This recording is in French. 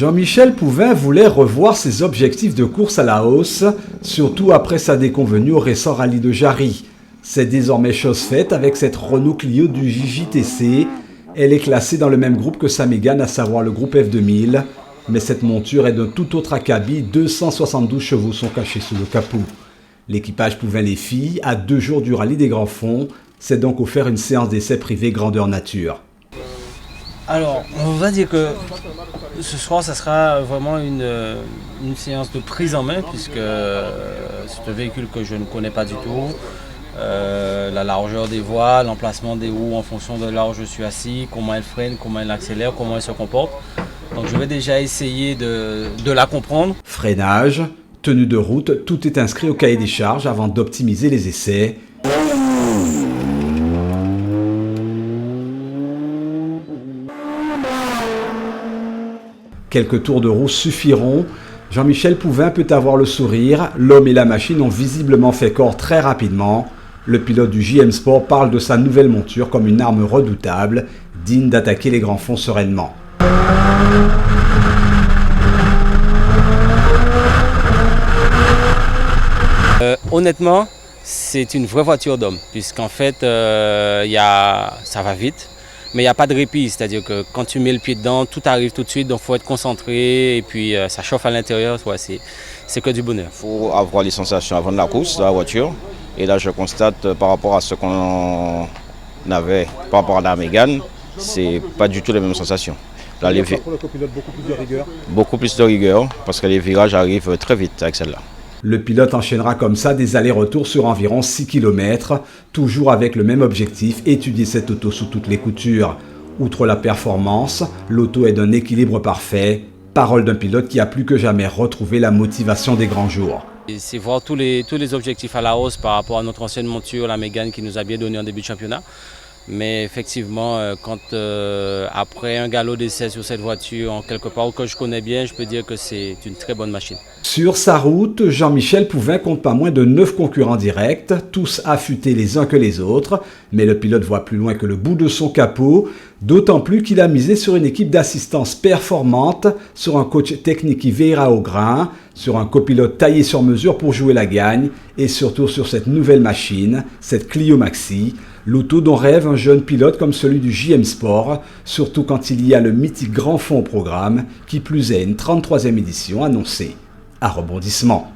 Jean-Michel Pouvin voulait revoir ses objectifs de course à la hausse, surtout après sa déconvenue au récent rallye de Jarry. C'est désormais chose faite avec cette Renault Clio du JJTC. Elle est classée dans le même groupe que sa Mégane, à savoir le groupe F2000. Mais cette monture est d'un tout autre acabit, 272 chevaux sont cachés sous le capot. L'équipage Pouvin-les-Filles, à 2 jours du rallye des Grands Fonds, s'est donc offert une séance d'essai privée grandeur nature. Alors, on va dire que ce soir, ça sera vraiment une séance de prise en main, puisque c'est un véhicule que je ne connais pas du tout. La largeur des voies, l'emplacement des roues en fonction de là où je suis assis, comment elle freine, comment elle accélère, comment elle se comporte. Donc je vais déjà essayer de la comprendre. Freinage, tenue de route, tout est inscrit au cahier des charges avant d'optimiser les essais. Quelques tours de roue suffiront. Jean-Michel Pouvin peut avoir le sourire. L'homme et la machine ont visiblement fait corps très rapidement. Le pilote du JM Sport parle de sa nouvelle monture comme une arme redoutable, digne d'attaquer les grands fonds sereinement. Honnêtement, c'est une vraie voiture d'homme, puisqu'en fait, ça va vite. Mais il n'y a pas de répit, c'est-à-dire que quand tu mets le pied dedans, tout arrive tout de suite, donc il faut être concentré et puis ça chauffe à l'intérieur, ouais, c'est que du bonheur. Il faut avoir les sensations avant de la course de la voiture. Et là, je constate par rapport à ce qu'on avait, par rapport à la Mégane, c'est pas du tout les mêmes sensations. Là, pour le copilote, beaucoup plus de rigueur. Beaucoup plus de rigueur, parce que les virages arrivent très vite avec celle-là. Le pilote enchaînera comme ça des allers-retours sur environ 6 km, toujours avec le même objectif, étudier cette auto sous toutes les coutures. Outre la performance, l'auto est d'un équilibre parfait. Parole d'un pilote qui a plus que jamais retrouvé la motivation des grands jours. C'est voir tous les objectifs à la hausse par rapport à notre ancienne monture, la Mégane, qui nous a bien donné en début de championnat. Mais effectivement, après un galop d'essai sur cette voiture, en quelque part que je connais bien, je peux dire que c'est une très bonne machine. Sur sa route, Jean-Michel Pouvin compte pas moins de 9 concurrents directs, tous affûtés les uns que les autres. Mais le pilote voit plus loin que le bout de son capot, d'autant plus qu'il a misé sur une équipe d'assistance performante, sur un coach technique qui veillera au grain, sur un copilote taillé sur mesure pour jouer la gagne, et surtout sur cette nouvelle machine, cette Clio Maxi, l'auto dont rêve un jeune pilote comme celui du JM Sport, surtout quand il y a le mythique Grand Fonds au programme, qui plus est une 33e édition annoncée. À rebondissement.